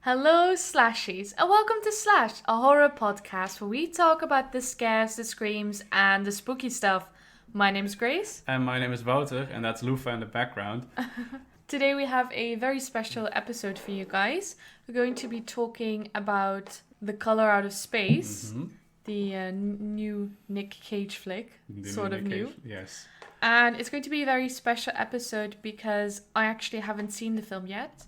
Hello, Slashies, and welcome to Slash, a horror podcast where we talk about the scares, the screams, and the spooky stuff. My name is Grace. And my name is Wouter, and that's Lufa in the background. Today we have a very special episode for you guys. We're going to be talking about The Color Out of Space, the new Nick Cage flick, new. Yes. And it's going to be a very special episode because I actually haven't seen the film yet.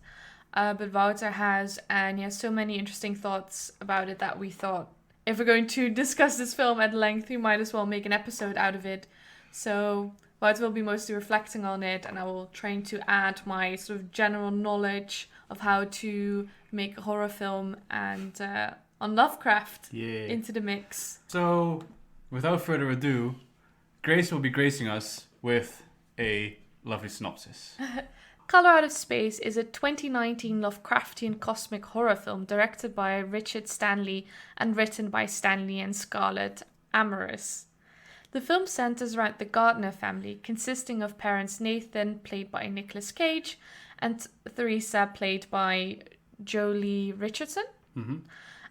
But Wouter has, and he has so many interesting thoughts about it that we thought if we're going to discuss this film at length, we might as well make an episode out of it. So Wouter will be mostly reflecting on it, and I will try to add my sort of general knowledge of how to make a horror film and on Lovecraft into the mix. So, without further ado, Grace will be gracing us with a lovely synopsis. Color Out of Space is a 2019 Lovecraftian cosmic horror film directed by Richard Stanley and written by Stanley and Scarlett Amaris. The film centers around the Gardner family, consisting of parents Nathan, played by Nicolas Cage, and Theresa, played by Jolie Richardson,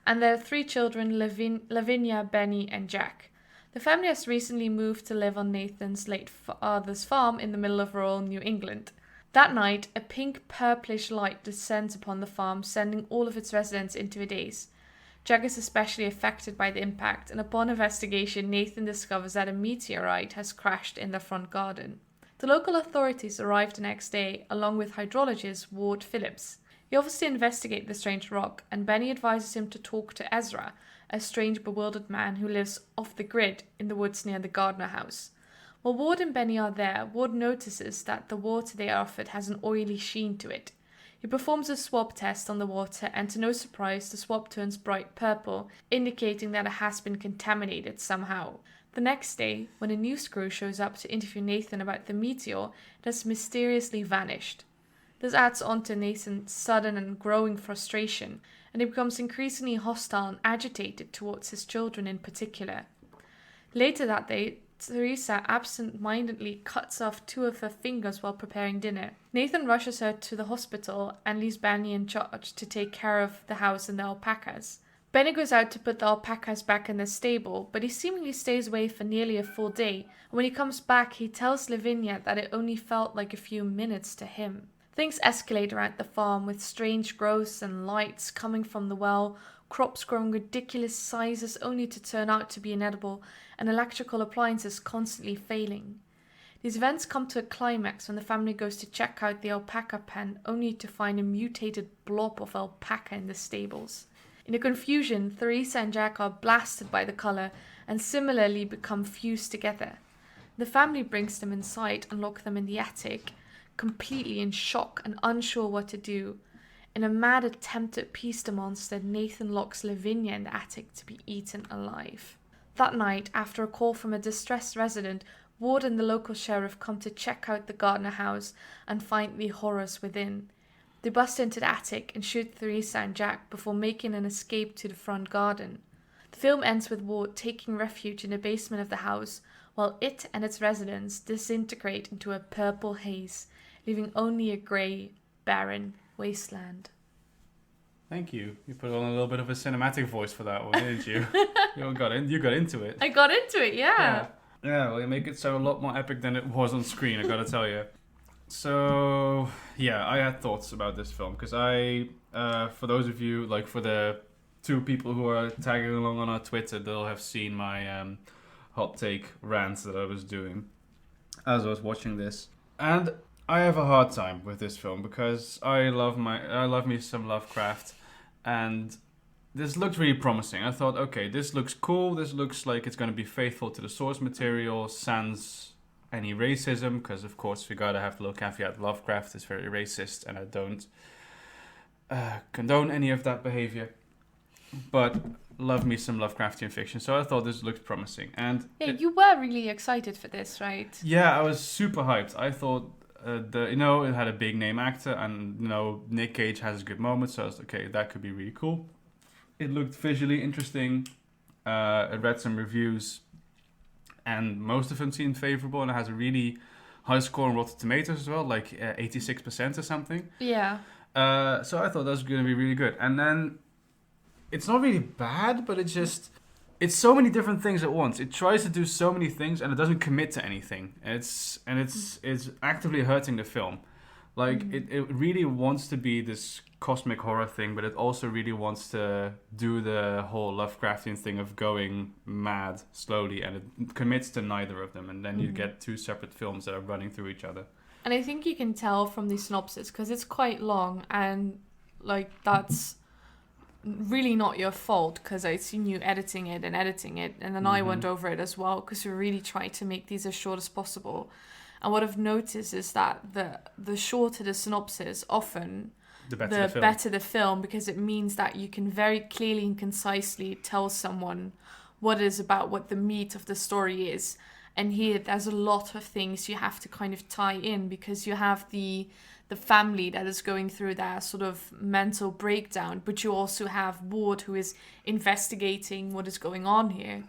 and their three children, Lavinia, Benny, and Jack. The family has recently moved to live on Nathan's late father's farm in the middle of rural New England. That night, a pink purplish light descends upon the farm, sending all of its residents into a daze. Jack is especially affected by the impact, and upon investigation, Nathan discovers that a meteorite has crashed in their front garden. The local authorities arrive the next day, along with hydrologist Ward Phillips. He offers to investigate the strange rock, and Benny advises him to talk to Ezra, a strange, bewildered man who lives off the grid in the woods near the Gardner house. While Ward and Benny are there, Ward notices that the water they are offered has an oily sheen to it. He performs a swab test on the water, and to no surprise, the swab turns bright purple, indicating that it has been contaminated somehow. The next day, when a news crew shows up to interview Nathan about the meteor, it has mysteriously vanished. This adds on to Nathan's sudden and growing frustration, and he becomes increasingly hostile and agitated towards his children in particular. Later that day, Theresa absent-mindedly cuts off two of her fingers while preparing dinner. Nathan rushes her to the hospital and leaves Benny in charge to take care of the house and the alpacas. Benny goes out to put the alpacas back in the stable, but he seemingly stays away for nearly a full day, and when he comes back he tells Lavinia that it only felt like a few minutes to him. Things escalate around the farm, with strange growths and lights coming from the well, crops growing ridiculous sizes only to turn out to be inedible, and electrical appliances constantly failing. These events come to a climax when the family goes to check out the alpaca pen, only to find a mutated blob of alpaca in the stables. In the confusion, Theresa and Jack are blasted by the color and similarly become fused together. The family brings them inside and lock them in the attic, completely in shock and unsure what to do. In a mad attempt to appease the monster, Nathan locks Lavinia in the attic to be eaten alive. That night, after a call from a distressed resident, Ward and the local sheriff come to check out the Gardner house and find the horrors within. They bust into the attic and shoot Theresa and Jack before making an escape to the front garden. The film ends with Ward taking refuge in the basement of the house, while it and its residents disintegrate into a purple haze, leaving only a grey, barren wasteland. Thank you. You put on a little bit of a cinematic voice for that one, didn't you? You got into it. I got into it, yeah. Yeah, well, you make it sound a lot more epic than it was on screen, I gotta tell you. So, yeah, I had thoughts about this film, because for those of you, like for the two people who are tagging along on our Twitter, they'll have seen my hot take rant that I was doing as I was watching this. And I have a hard time with this film because I love me some Lovecraft, and this looked really promising. I thought, okay, this looks cool. This looks like it's going to be faithful to the source material, sans any racism, because of course we gotta have the little caveat: Lovecraft is very racist, and I don't condone any of that behavior. But love me some Lovecraftian fiction, so I thought this looked promising. And you were really excited for this, right? Yeah, I was super hyped. I thought. It had a big name actor, and Nick Cage has good moments, so I was okay, that could be really cool. It looked visually interesting. I read some reviews, and most of them seemed favorable, and it has a really high score on Rotten Tomatoes as well, like 86% or something. Yeah. So I thought that was going to be really good. And then it's not really bad, but it's so many different things at once. It tries to do so many things and it doesn't commit to anything. And it's actively hurting the film. Like it really wants to be this cosmic horror thing, but it also really wants to do the whole Lovecraftian thing of going mad slowly, and it commits to neither of them, and then you get two separate films that are running through each other. And I think you can tell from the synopsis, because it's quite long, and like that's really not your fault, because I've seen you editing it, and then I went over it as well, because we really tried to make these as short as possible. And what I've noticed is that the shorter the synopsis, often the better the film, because it means that you can very clearly and concisely tell someone what it is about, what the meat of the story is. And here there's a lot of things you have to kind of tie in, because you have the family that is going through their sort of mental breakdown, but you also have Ward, who is investigating what is going on here.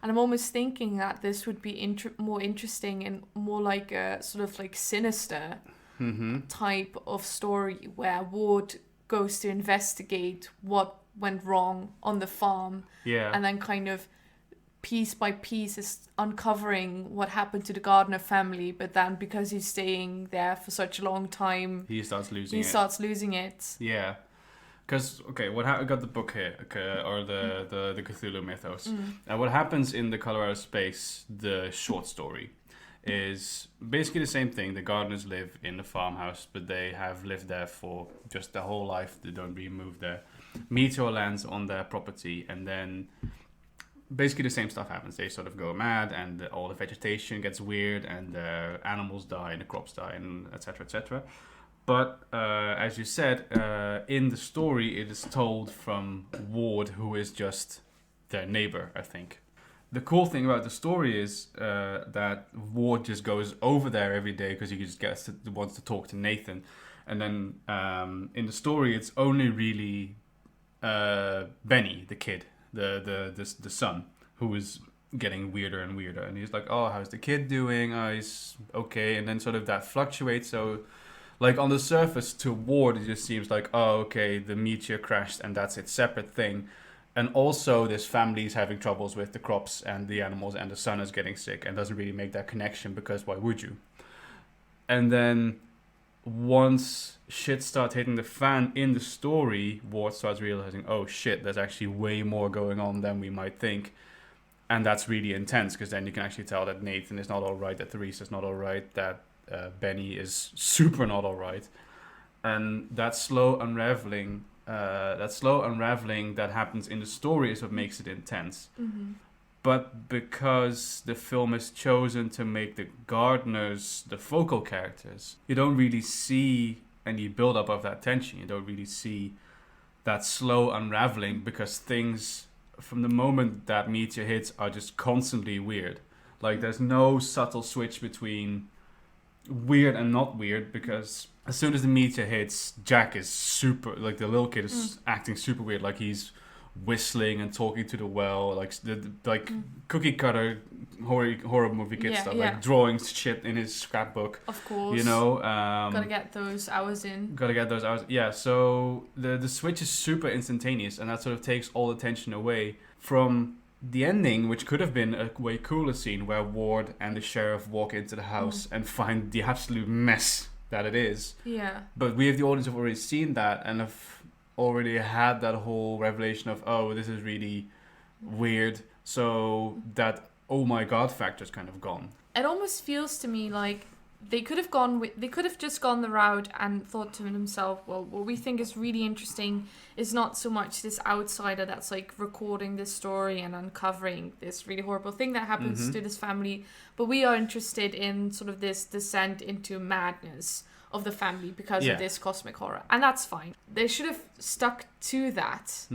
And I'm almost thinking that this would be more interesting and more like a sort of like sinister type of story, where Ward goes to investigate what went wrong on the farm. Yeah. And then kind of piece by piece is uncovering what happened to the Gardner family. But then because he's staying there for such a long time, he starts losing it. Yeah. Because, I got the book here, or the Cthulhu mythos. And what happens in the Colorado Space, the short story, is basically the same thing. The Gardeners live in the farmhouse, but they have lived there for just their whole life. They don't really move there. Meteor lands on their property, and then basically the same stuff happens. They sort of go mad, and all the vegetation gets weird, and the animals die, and the crops die, and etc., etc. But as you said, in the story, it is told from Ward, who is just their neighbor, I think. The cool thing about the story is that Ward just goes over there every day because he just wants to talk to Nathan. And then in the story, it's only really Benny, the kid, the son, who is getting weirder and weirder. And he's like, oh, how's the kid doing? Oh, he's okay. And then sort of that fluctuates. So like on the surface to Ward, it just seems like, oh, okay, the meteor crashed and that's its separate thing. And also this family is having troubles with the crops and the animals, and the son is getting sick, and doesn't really make that connection, because why would you? And then once shit starts hitting the fan in the story, Ward starts realizing, oh shit, there's actually way more going on than we might think. And that's really intense, because then you can actually tell that Nathan is not all right, that Therese is not all right, that Benny is super not all right. And that slow unraveling that happens in the story is what makes it intense. But because the film has chosen to make the gardeners the focal characters, you don't really see any build-up of that tension. You don't really see that slow unraveling, because things from the moment that meteor hits are just constantly weird. Like there's no subtle switch between weird and not weird, because as soon as the meteor hits, Jack is super, like the little kid is acting super weird, like he's whistling and talking to the well, like cookie cutter horror movie kid stuff, like drawing shit in his scrapbook. Of course. You know, gotta get those hours in. Yeah, so the switch is super instantaneous, and that sort of takes all the tension away from the ending, which could have been a way cooler scene where Ward and the sheriff walk into the house and find the absolute mess that it is. Yeah. But we, the audience, have already seen that and have already had that whole revelation of, oh, this is really weird. So that oh my god factor is kind of gone. It almost feels to me like they could have just gone the route and thought to themselves, well, what we think is really interesting is not so much this outsider that's like recording this story and uncovering this really horrible thing that happens to this family, but we are interested in sort of this descent into madness of the family because of this cosmic horror. And that's fine. They should have stuck to that.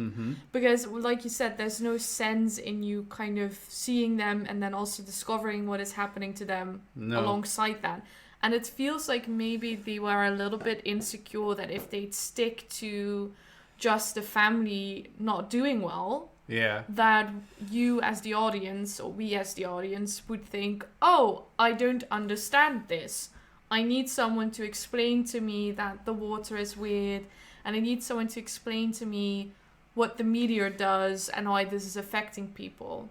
Because, like you said, there's no sense in you kind of seeing them and then also discovering what is happening to them alongside that. And it feels like maybe they were a little bit insecure that if they'd stick to just the family not doing well, that you as the audience, or we as the audience, would think, oh, I don't understand this. I need someone to explain to me that the water is weird, and I need someone to explain to me what the meteor does and why this is affecting people.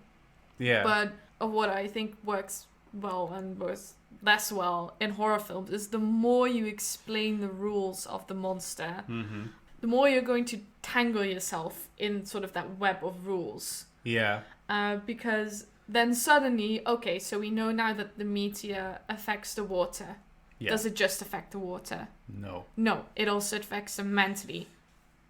Yeah. But what I think works well and works less well in horror films is the more you explain the rules of the monster, Mm-hmm. the more you're going to tangle yourself in sort of that web of rules. Yeah. Because then suddenly, okay, so we know now that the meteor affects the water. Yeah. Does it just affect the water? No. No, it also affects them mentally.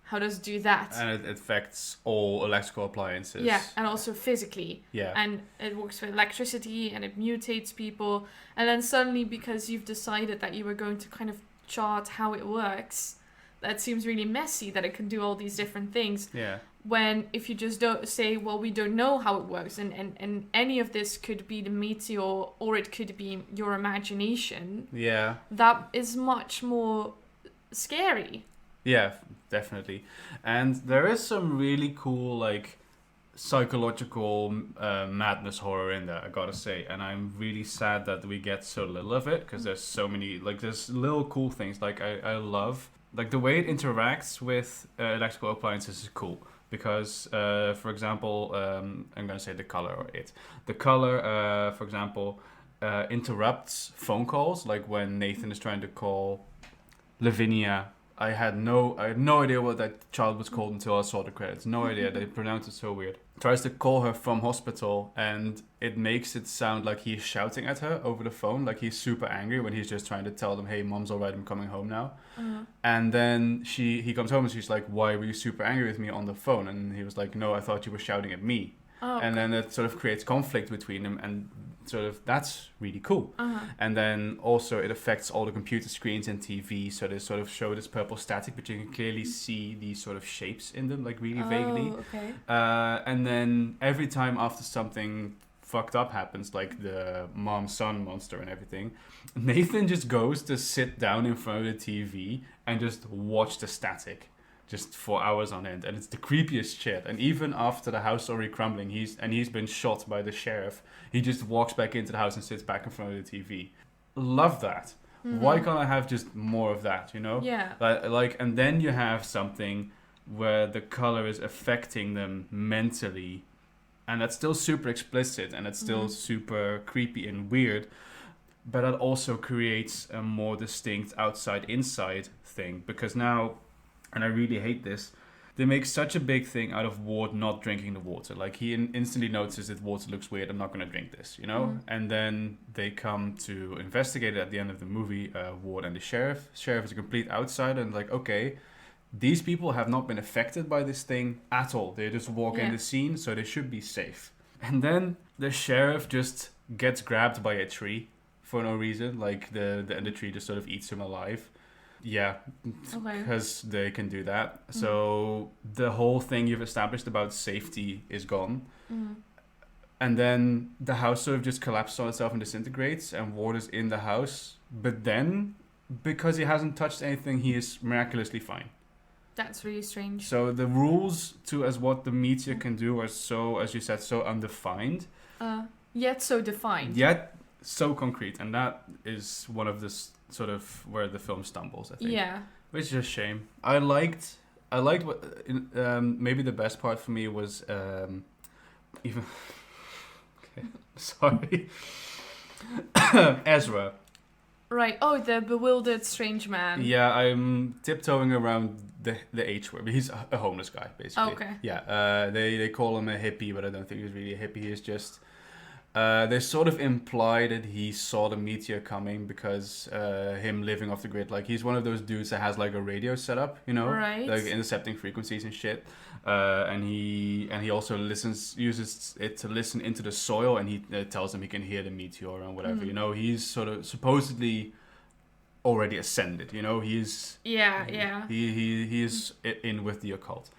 How does it do that? And it affects all electrical appliances. Yeah, and also physically. Yeah. And it works with electricity and it mutates people. And then suddenly, because you've decided that you were going to kind of chart how it works, that seems really messy that it can do all these different things. Yeah. When if you just don't say, well, we don't know how it works, and any of this could be the meteor or it could be your imagination, Yeah. that is much more scary. Yeah, definitely. And there is some really cool, like, psychological madness horror in there, I gotta say. And I'm really sad that we get so little of it, because there's so many, like, there's little cool things. Like, I love, like, the way it interacts with electrical appliances is cool. Because, for example, I'm gonna say the color or it. The color, for example, interrupts phone calls, like when Nathan is trying to call Lavinia. I had no idea what that child was called until I saw the credits. No idea. They pronounced it so weird. Tries to call her from hospital, and it makes it sound like he's shouting at her over the phone, like he's super angry when he's just trying to tell them, "Hey, mom's alright, I'm coming home now." And then he comes home and she's like, "Why were you super angry with me on the phone?" And he was like, "No, I thought you were shouting at me." Oh, And then it sort of creates conflict between them, and sort of that's really cool. And then also it affects all the computer screens and TV, so they sort of show this purple static, but you can clearly see these sort of shapes in them, like really vaguely. Okay. And then every time after something fucked up happens, like the mom-son monster and everything, Nathan just goes to sit down in front of the TV and just watch the static. Just for hours on end, and it's the creepiest shit. And even after the house already crumbling, he's been shot by the sheriff, he just walks back into the house and sits back in front of the TV. Love that. Why can't I have just more of that? You know? Yeah. Like, and then you have something where the color is affecting them mentally, and that's still super explicit, and it's still super creepy and weird. But that also creates a more distinct outside-inside thing, because now. And I really hate this. They make such a big thing out of Ward not drinking the water. Like, he instantly notices that water looks weird. I'm not going to drink this, you know? And then they come to investigate it at the end of the movie, Ward and the sheriff. Sheriff is a complete outsider and like, okay, these people have not been affected by this thing at all. They just walk in the scene, so they should be safe. And then the sheriff just gets grabbed by a tree for no reason. Like, the tree just sort of eats him alive. Yeah, because they can do that. So the whole thing you've established about safety is gone. And then the house sort of just collapses on itself and disintegrates, and Ward is in the house. But then, because he hasn't touched anything, he is miraculously fine. That's really strange. So the rules to as what the meteor can do are so, as you said, so undefined. Yet so defined. Yet so concrete. And that is one of the sort of where the film stumbles, I think. Yeah. Which is a shame. I liked what maybe the best part for me was even okay, sorry. Ezra. Right. Oh, the bewildered strange man. Yeah, I'm tiptoeing around the H word. He's a homeless guy, basically. Okay. Yeah. They call him a hippie, but I don't think he's really a hippie. He's just they sort of imply that he saw the meteor coming because him living off the grid. Like, he's one of those dudes that has like a radio setup, you know, right, like intercepting frequencies and shit. And he also uses it to listen into the soil, and he tells them he can hear the meteor and whatever. You know, he's sort of supposedly already ascended. You know, he's he is in with the occult,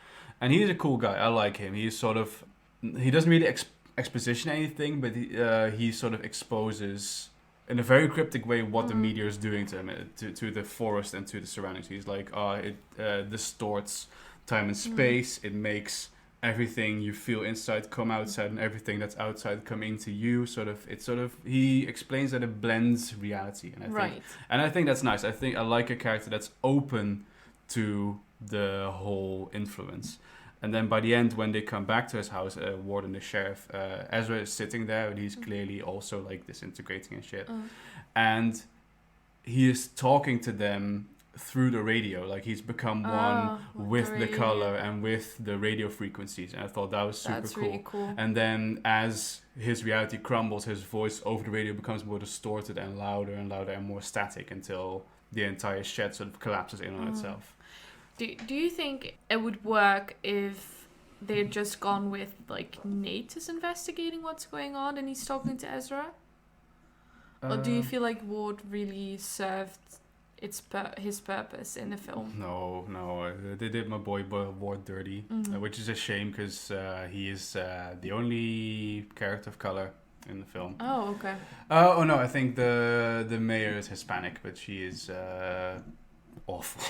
and he's a cool guy. I like him. He's sort of, he doesn't really exposition anything, but he sort of exposes in a very cryptic way what the meteor is doing to him, to the forest and to the surroundings. He's like, it distorts time and space. It makes everything you feel inside come outside, and everything that's outside come into you. He explains that it blends reality, and I think that's nice. I like a character that's open to the whole influence. And then by the end, when they come back to his house, Ward and the sheriff, Ezra is sitting there, and he's clearly also like disintegrating and shit. And he is talking to them through the radio, like he's become one with the color and with the radio frequencies, and I thought that was super cool. Really cool. And then as his reality crumbles, his voice over the radio becomes more distorted and louder and more static until the entire shed sort of collapses in on itself. Do you think it would work if they had just gone with like Nate is investigating what's going on and he's talking to Ezra? Or do you feel like Ward really served his purpose in the film? No, they did my boy Ward dirty, which is a shame because he is the only character of color in the film. Oh, okay. Oh no, I think the mayor is Hispanic, but she is awful.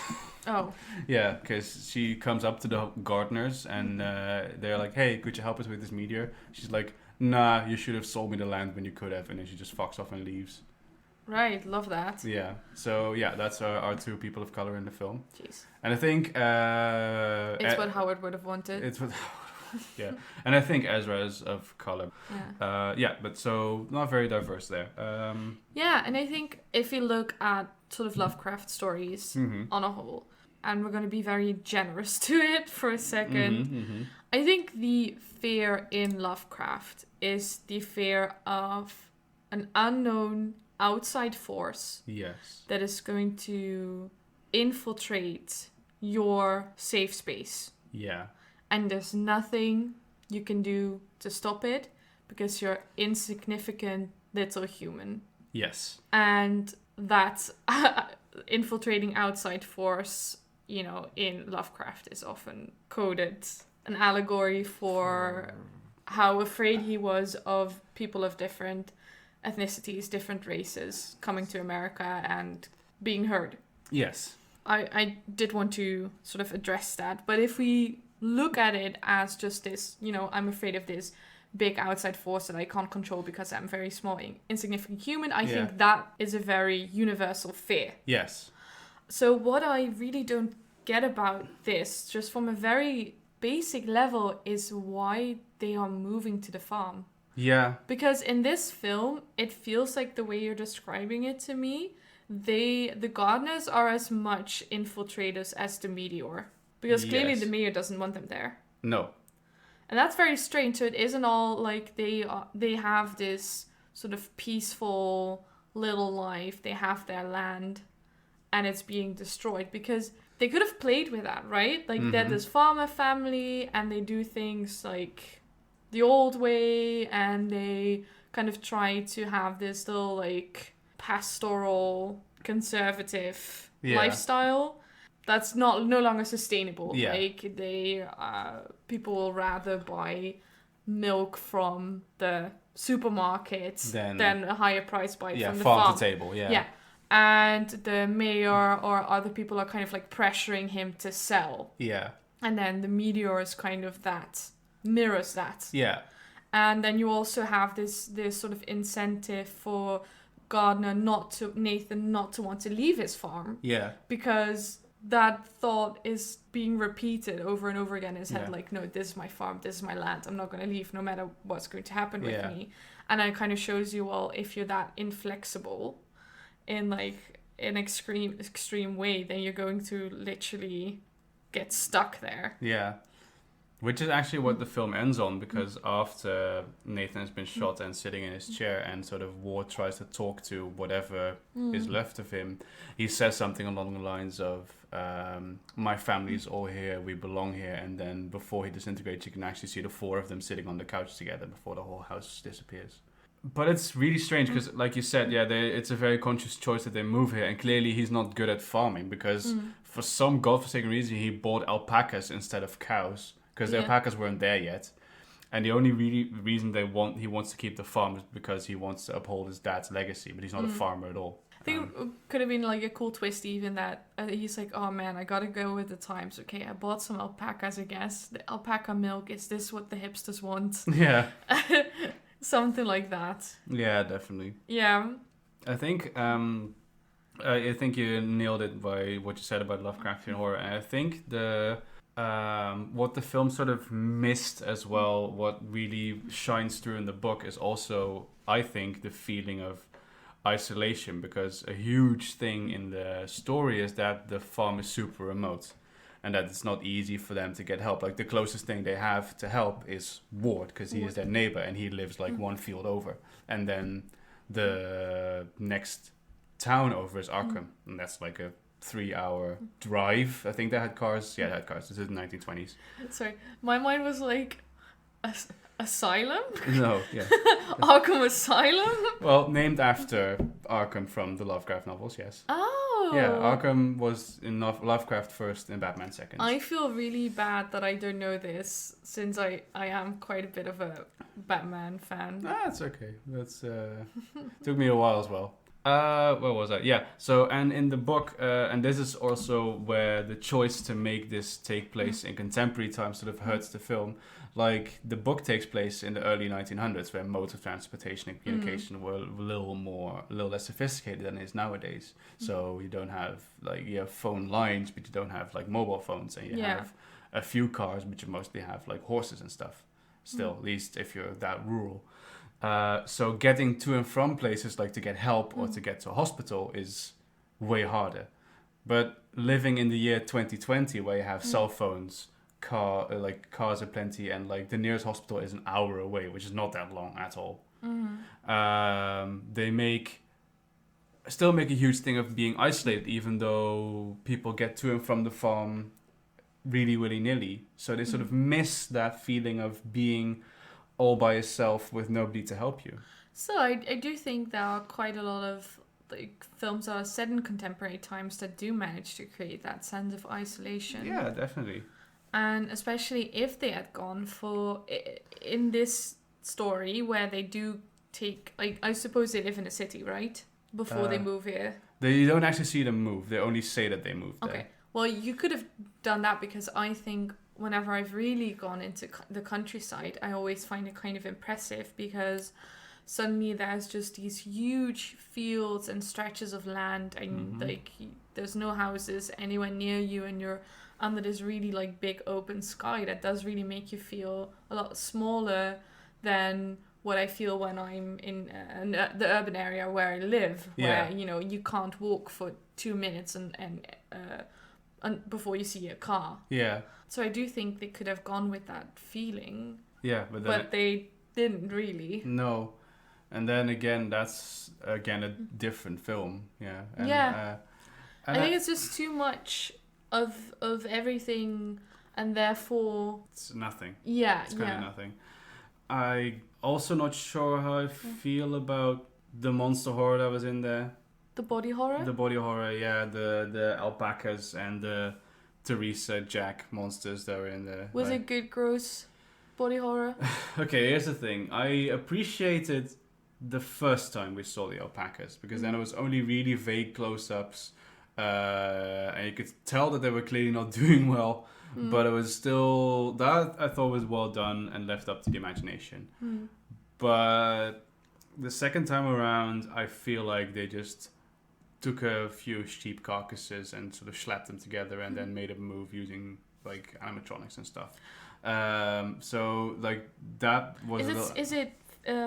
Oh. Yeah, because she comes up to the gardeners and they're like, "Hey, could you help us with this meteor?" She's like, "Nah, you should have sold me the land when you could have," and then she just fucks off and leaves. Right, love that. Yeah, so yeah, that's our two people of color in the film. Jeez. And I think it's what Howard would have wanted. It's what, yeah, and I think Ezra is of color. Yeah. But so not very diverse there. Yeah, and I think if you look at sort of Lovecraft stories on a whole, and we're going to be very generous to it for a second, I think the fear in Lovecraft is the fear of an unknown outside force that is going to infiltrate your safe space. Yeah. And there's nothing you can do to stop it because you're insignificant little human. Yes. And that infiltrating outside force, in Lovecraft is often coded an allegory for how afraid he was of people of different ethnicities, different races coming to America and being heard. Yes. I did want to sort of address that. But if we look at it as just this, I'm afraid of this big outside force that I can't control because I'm very small, insignificant human, I think that is a very universal fear. Yes. So what I really don't get about this, just from a very basic level, is why they are moving to the farm. Yeah. Because in this film, it feels like the way you're describing it to me, the gardeners are as much infiltrators as the meteor. Because clearly the mayor doesn't want them there. No. And that's very strange. So it isn't all like they have this sort of peaceful little life. They have their land and it's being destroyed. Because they could have played with that, right? Like they're this farmer family and they do things like the old way. And they kind of try to have this little like pastoral, conservative lifestyle. That's no longer sustainable. Yeah. Like people will rather buy milk from the supermarket than a higher price buy from the farm to table. Yeah. Yeah. And the mayor or other people are kind of like pressuring him to sell. Yeah. And then the meteor is kind of mirrors that. Yeah. And then you also have this sort of incentive for Nathan not to want to leave his farm. Yeah. Because that thought is being repeated over and over again in his head, like, no, this is my farm, this is my land, I'm not going to leave no matter what's going to happen with me. And it kind of shows you, well, if you're that inflexible in like an extreme way, then you're going to literally get stuck there. Yeah. Which is actually what the film ends on, because after Nathan has been shot and sitting in his chair and sort of Ward tries to talk to whatever is left of him, he says something along the lines of, my family's all here, we belong here. And then before he disintegrates, you can actually see the four of them sitting on the couch together before the whole house disappears. But it's really strange because, like you said, it's a very conscious choice that they move here. And clearly he's not good at farming because for some godforsaken reason, he bought alpacas instead of cows. Because the alpacas weren't there yet. And the only reason he wants to keep the farm is because he wants to uphold his dad's legacy. But he's not a farmer at all. I think it could have been like a cool twist even that he's like, oh man, I gotta go with the times. Okay, I bought some alpacas, I guess. The alpaca milk, is this what the hipsters want? Yeah. Something like that. Yeah, definitely. Yeah. I think you nailed it by what you said about Lovecraftian horror. And I think what the film sort of missed as well, what really shines through in the book is also, I think, the feeling of isolation, because a huge thing in the story is that the farm is super remote and that it's not easy for them to get help. Like the closest thing they have to help is Ward, because he is their neighbor and he lives like one field over, and then the next town over is Arkham, and that's like a 3-hour drive. I think they had cars. Yeah, they had cars. This is the 1920s. Sorry, my mind was like asylum. No, yeah. Arkham Asylum. Well, named after Arkham from the Lovecraft novels. Yes. Oh. Yeah, Arkham was in Lovecraft first and Batman second. I feel really bad that I don't know this, since I am quite a bit of a Batman fan. That's okay. That's took me a while as well. Where was I? Yeah. So, and in the book, and this is also where the choice to make this take place in contemporary times sort of hurts the film. Like, the book takes place in the early 1900s, where modes of transportation and communication were a little less sophisticated than it is nowadays. So you don't have, like, you have phone lines, but you don't have, like, mobile phones, and you have a few cars, but you mostly have, like, horses and stuff. Still, at least if you're that rural. So getting to and from places, like to get help or to get to a hospital, is way harder. But living in the year 2020, where you have cell phones, cars are plenty, and like the nearest hospital is an hour away, which is not that long at all. They still make a huge thing of being isolated, even though people get to and from the farm really willy-nilly. So they sort of miss that feeling of being all by yourself with nobody to help you. So I do think there are quite a lot of like films that are set in contemporary times that do manage to create that sense of isolation. Yeah, definitely. And especially if they had gone for, in this story where they do take, like, I suppose they live in a city, right? Before they move here. You don't actually see them move. They only say that they moved there. Okay. Well, you could have done that, because I think whenever I've really gone into the countryside, I always find it kind of impressive, because suddenly there's just these huge fields and stretches of land, and like there's no houses anywhere near you, and you're under this really like big open sky that does really make you feel a lot smaller than what I feel when I'm in the urban area where I live, where you can't walk for 2 minutes and before you see a car. Yeah. So I do think they could have gone with that feeling. Yeah, but they didn't really. No. And then again, that's again a different film. Yeah. And, I think it's just too much of everything, and therefore it's nothing. Yeah. It's kind of nothing. I also not sure how I feel about the monster horror that was in there. The body horror? The body horror, yeah. The alpacas and the Teresa Jack monsters that were in there. Was it good, gross body horror? Okay, here's the thing. I appreciated the first time we saw the alpacas, because then it was only really vague close-ups, and you could tell that they were clearly not doing well, but it was still, that I thought was well done and left up to the imagination. But the second time around, I feel like they just took a few sheep carcasses and sort of slapped them together and then made a move using like animatronics and stuff. So like that was Is it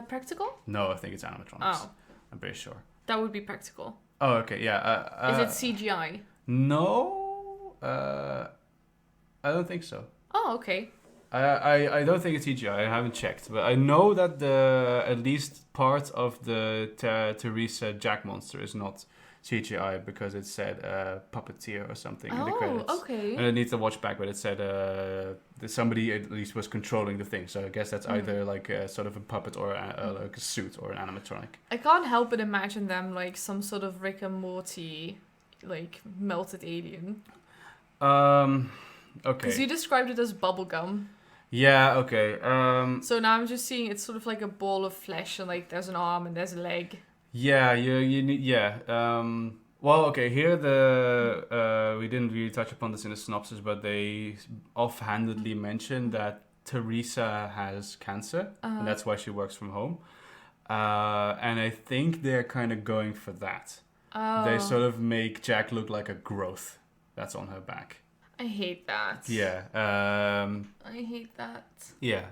practical? No, I think it's animatronics. Oh. I'm pretty sure. That would be practical. Oh, okay, yeah. Is it CGI? No, I don't think so. Oh, okay. I don't think it's CGI. I haven't checked, but I know that at least part of the Teresa Jack monster is not CGI, because it said puppeteer or something in the credits. Oh, okay. And I need to watch back, but it said that somebody at least was controlling the thing. So I guess that's either like a sort of a puppet or like a suit or an animatronic. I can't help but imagine them like some sort of Rick and Morty, like melted alien. Okay. Because you described it as bubblegum. Yeah, okay. So now I'm just seeing it's sort of like a ball of flesh, and like there's an arm and there's a leg. Yeah, you need well, okay. Here we didn't really touch upon this in the synopsis, but they offhandedly mentioned that Teresa has cancer, and that's why she works from home. And I think they're kind of going for that. They Oh, sort of make Jack look like a growth that's on her back. I hate that. Yeah. I hate that. Yeah,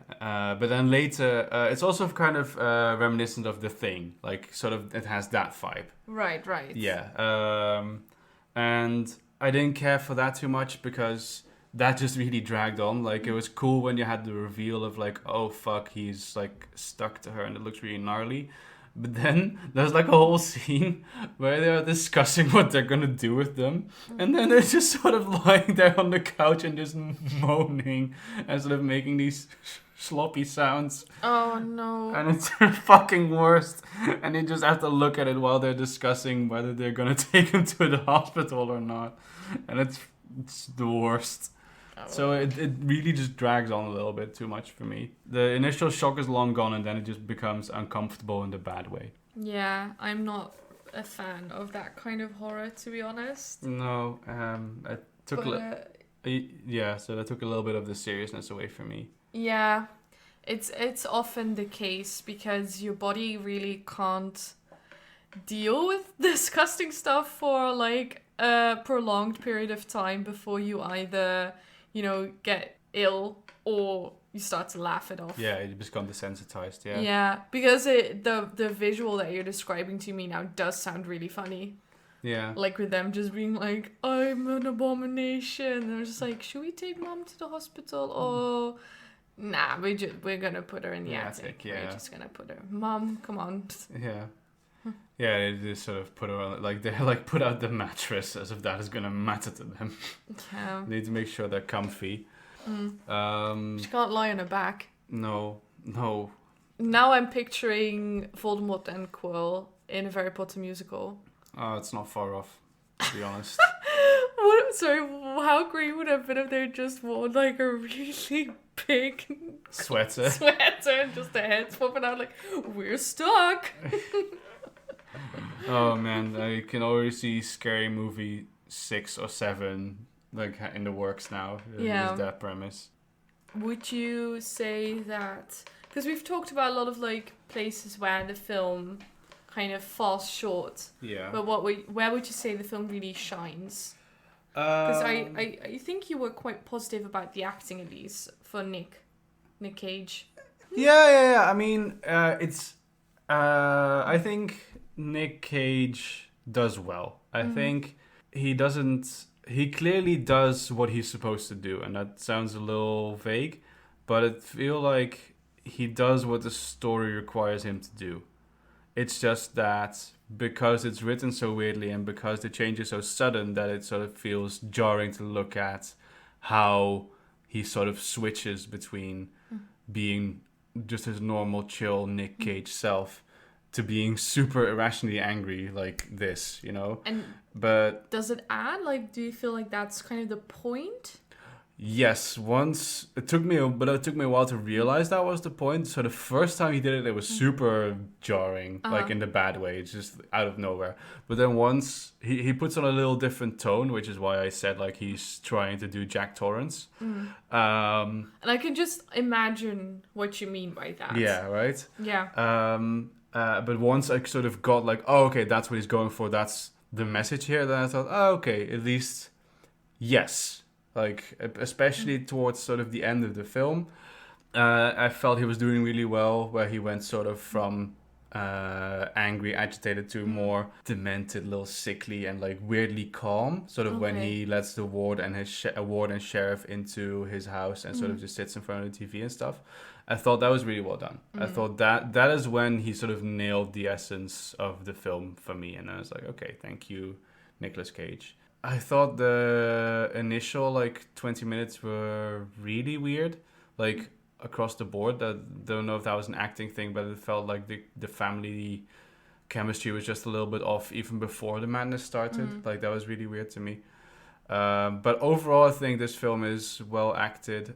but then later, it's also kind of reminiscent of The Thing, like sort of it has that vibe. Right, right. Yeah, and I didn't care for that too much because that just really dragged on. Like it was cool when you had the reveal of like, oh fuck, he's like stuck to her, and it looks really gnarly. But then there's like a whole scene where they're discussing what they're gonna do with them, and then they're just sort of lying there on the couch and just moaning and sort of making these sloppy sounds, Oh no. and it's the fucking worst. And you just have to look at it while they're discussing whether they're gonna take him to the hospital or not, and it's the worst. So it really just drags on a little bit too much for me. The initial shock is long gone, and then it just becomes uncomfortable in the bad way. Yeah, I'm not a fan of that kind of horror, to be honest. No, I took But yeah, so that took a little bit of the seriousness away from me. yeah, it's often the case because your body really can't deal with disgusting stuff for like a prolonged period of time before you either, get ill or you start to laugh it off. Yeah, you just got desensitized. Yeah. Yeah, because the visual that you're describing to me now does sound really funny. Yeah. Like with them just being like, I'm an abomination. And they're just like, should we take mom to the hospital? Or nah, we're gonna put her in the attic. Yeah. We're just gonna put her. Mom, come on. Yeah. Yeah, they just sort of put her on, like, they like put out the mattress as if that is gonna matter to them. Yeah. They need to make sure they're comfy. She can't lie on her back. No. Now I'm picturing Voldemort and Quirrell in a Harry Potter musical. Oh, it's not far off, to be honest. Sorry, how great would it have been if they just worn like a really big Sweater. and just their heads popping out like, we're stuck. Oh man, I can already see Scary Movie 6 or 7 like in the works now. Yeah. With that premise. Would you say that, because we've talked about a lot of like places where the film kind of falls short, Yeah. but where would you say the film really shines? Because I think you were quite positive about the acting, at least for Nick Cage. Yeah. I mean, it's. I think Nick Cage does well. I think he doesn't. He clearly does what he's supposed to do, and that sounds a little vague, but I feel like he does what the story requires him to do. It's just that because it's written so weirdly and because the change is so sudden that it sort of feels jarring to look at how he sort of switches between being just his normal, chill Nick Cage self to being super irrationally angry like this, And But does it add, like, do you feel like that's kind of the point? yes, once it took me a while to realize that was the point. So the first time he did it was super jarring, like in the bad way. It's just out of nowhere. But then once he puts on a little different tone, which is why I said like he's trying to do Jack Torrance. And I can just imagine what you mean by that. Yeah, right. Yeah. But once I sort of got like, oh, okay, that's what he's going for. That's the message here. Then I thought, oh, okay, at least yes. Like, especially towards sort of the end of the film, I felt he was doing really well, where he went sort of from angry, agitated to more demented, little sickly, and like weirdly calm. Sort of when he lets the ward and his ward and sheriff into his house and sort of just sits in front of the TV and stuff. I thought that was really well done. I thought that is when he sort of nailed the essence of the film for me, and I was like, okay, thank you, Nicolas Cage. I thought the initial like 20 minutes were really weird, like across the board. I don't know if that was an acting thing, but it felt like the family chemistry was just a little bit off even before the madness started. Like that was really weird to me. But overall, I think this film is well acted.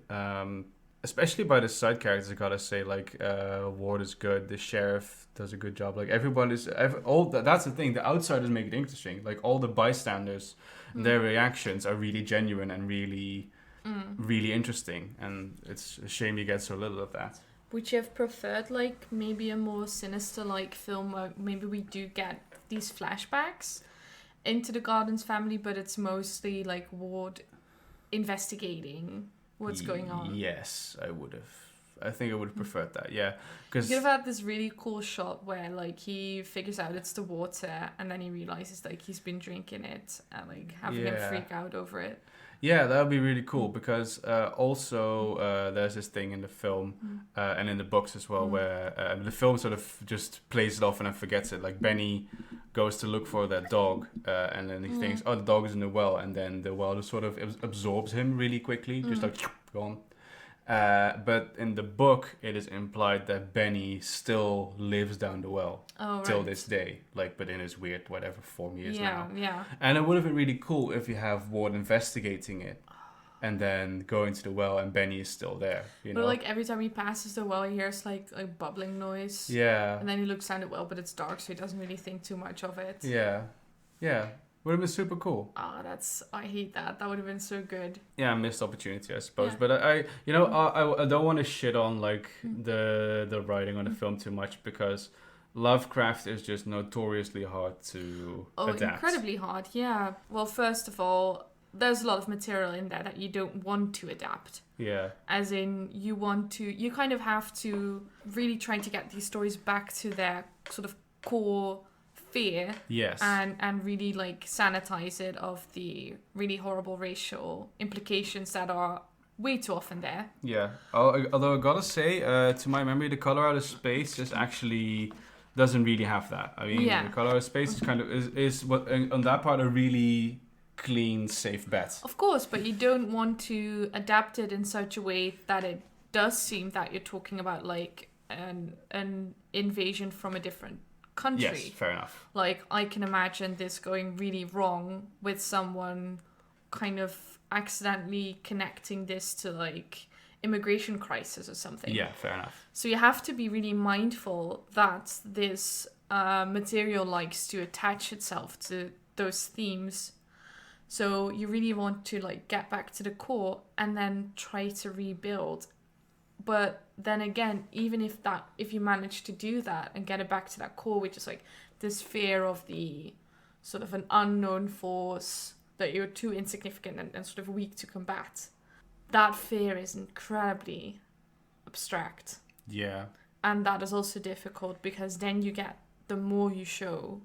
especially by the side characters, I gotta say, like Ward is good, the sheriff does a good job. Like that's the thing. The outsiders make it interesting. Like all the bystanders, their reactions are really genuine and really, really interesting. And it's a shame you get so little of that. Would you have preferred like maybe a more sinister like film where maybe we do get these flashbacks into the Gardens family, but it's mostly like Ward investigating what's going on? Yes, I would have. I think I would have preferred that. Yeah, because You could have had this really cool shot where like he figures out it's the water, and then he realizes like he's been drinking it, and like having him freak out over it. yeah, that would be really cool because also there's this thing in the film and in the books as well where the film sort of just plays it off and then forgets it. Like Benny goes to look for that dog and then he thinks, oh, the dog is in the well, and then the well just sort of absorbs him really quickly, just like gone. But in the book, it is implied that Benny still lives down the well till this day, like, but in his weird whatever form he is now. Yeah. And it would have been really cool if you have Ward investigating it, and then going to the well, and Benny is still there. You know, but like every time he passes the well, he hears like a bubbling noise. Yeah. And then he looks down the well, but it's dark, so he doesn't really think too much of it. Yeah. Would have been super cool. I hate that. That would have been so good. Yeah, missed opportunity, I suppose. Yeah. But I don't want to shit on like the writing on the film too much because Lovecraft is just notoriously hard to adapt. Incredibly hard. Yeah. Well, first of all, there's a lot of material in there that you don't want to adapt. Yeah. As in, you kind of have to really try to get these stories back to their sort of core fear. Yes. And really like sanitize it of the really horrible racial implications that are way too often there. Yeah. Although I gotta say, to my memory, The Color Out of Space is actually doesn't really have that. I mean, The Color Out of Space is kind of is what on that part a really clean, safe bet. Of course, but you don't want to adapt it in such a way that it does seem that you're talking about like an invasion from a different country. Yes, fair enough. Like, I can imagine this going really wrong with someone kind of accidentally connecting this to like immigration crisis or something. Yeah, fair enough. So you have to be really mindful that this material likes to attach itself to those themes. So you really want to like get back to the core and then try to rebuild. But then again, even if you manage to do that and get it back to that core, which is like this fear of the sort of an unknown force that you're too insignificant and sort of weak to combat, that fear is incredibly abstract. Yeah. And that is also difficult because then you get, the more you show,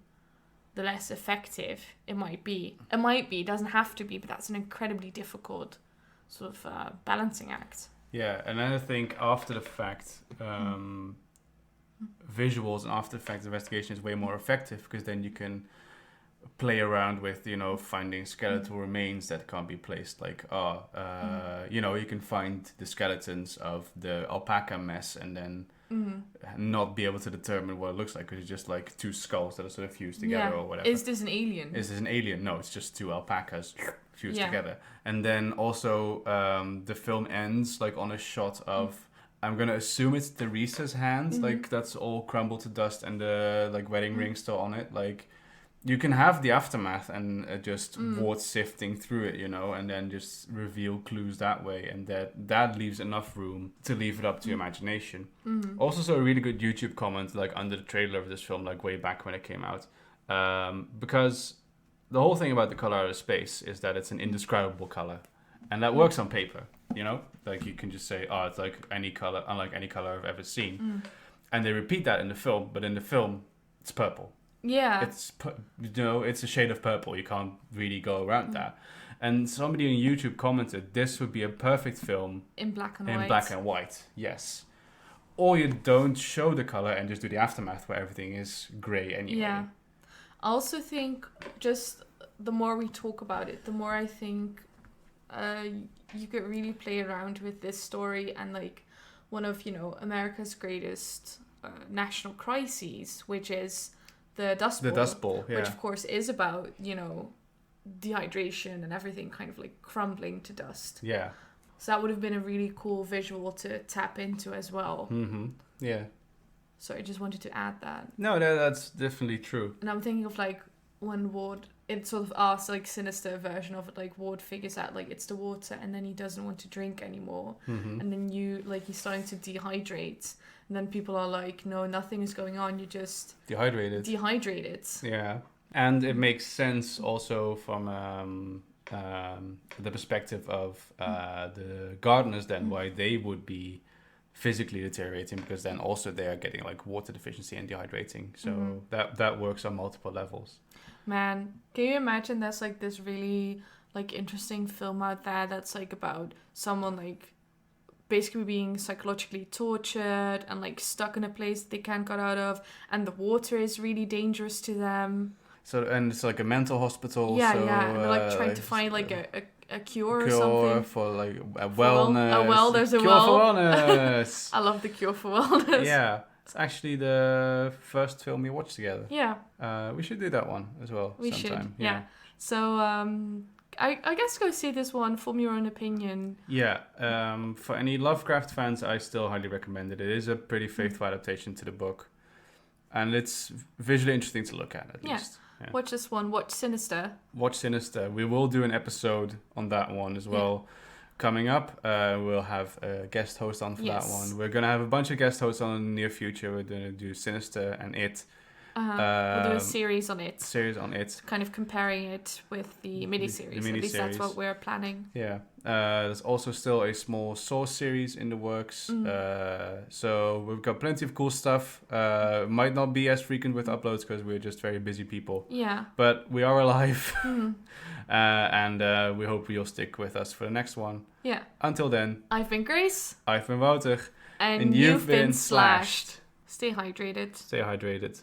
the less effective it might be. It doesn't have to be, but that's an incredibly difficult sort of balancing act. Yeah, and then I think after the fact, visuals and after the fact investigation is way more effective because then you can play around with, finding skeletal remains that can't be placed. Like, you can find the skeletons of the alpaca mess and then not be able to determine what it looks like because it's just like two skulls that are sort of fused together or whatever. Is this an alien? No, it's just two alpacas fused together. And then also the film ends like on a shot of, I'm gonna assume it's Theresa's hands, like that's all crumbled to dust and the like wedding ring still on it. Like you can have the aftermath and just Ward sifting through it, and then just reveal clues that way, and that leaves enough room to leave it up to imagination. Also saw a really good YouTube comment like under the trailer of this film, like way back when it came out, because the whole thing about The Color Out of Space is that it's an indescribable color, and that works on paper, like you can just say, oh, it's like any color, unlike any color I've ever seen, and they repeat that in the film, but in the film it's purple. Yeah. It's a shade of purple. You can't really go around that. And somebody on YouTube commented, this would be a perfect film in black and white. In black and white, yes. Or you don't show the color and just do the aftermath where everything is grey anyway. Yeah. I also think just the more we talk about it, the more I think you could really play around with this story and like one of, America's greatest national crises, which is the Dust Bowl. The Dust Bowl, yeah. Which, of course, is about, dehydration and everything kind of like crumbling to dust. Yeah. So that would have been a really cool visual to tap into as well. Mm-hmm. Yeah. So I just wanted to add that. No, that's definitely true. And I'm thinking of like when Ward, it's sort of our like sinister version of it, like Ward figures out like it's the water and then he doesn't want to drink anymore. Mm-hmm. And then he's starting to dehydrate. And then people are like, no, nothing is going on. You just dehydrated. Yeah. And it makes sense also from the perspective of the gardeners then, why they would be physically deteriorating, because then also they're getting like water deficiency and dehydrating. So that works on multiple levels. Man, can you imagine there's like this really like interesting film out there that's like about someone like basically being psychologically tortured and like stuck in a place they can't get out of, and the water is really dangerous to them. So, and it's like a mental hospital. Yeah, so, yeah, and they're like trying to find like a cure or cure something. for like a wellness. There's a cure well. for wellness. I love the cure for wellness. Yeah, it's actually the first film we watched together. Yeah. We should do that one as well. We sometime. should. Yeah. So I guess go see this one, form your own opinion. Yeah. For any Lovecraft fans, I still highly recommend it. It is a pretty faithful adaptation to the book, and it's visually interesting to look at least. Yeah. Watch this one. Watch Sinister. Watch Sinister. We will do an episode on that one as well. Coming up, we'll have a guest host on for that one. We're going to have a bunch of guest hosts on in the near future. We're going to do Sinister and It. We'll do a series on it. Kind of comparing it with the miniseries. At least that's what we're planning. Yeah. There's also still a small Saw series in the works. So we've got plenty of cool stuff. Might not be as frequent with uploads because we're just very busy people. Yeah. But we are alive. And we hope you'll stick with us for the next one. Yeah. Until then. I've been Grace. I've been Wouter. And you've been slashed. Stay hydrated. Stay hydrated.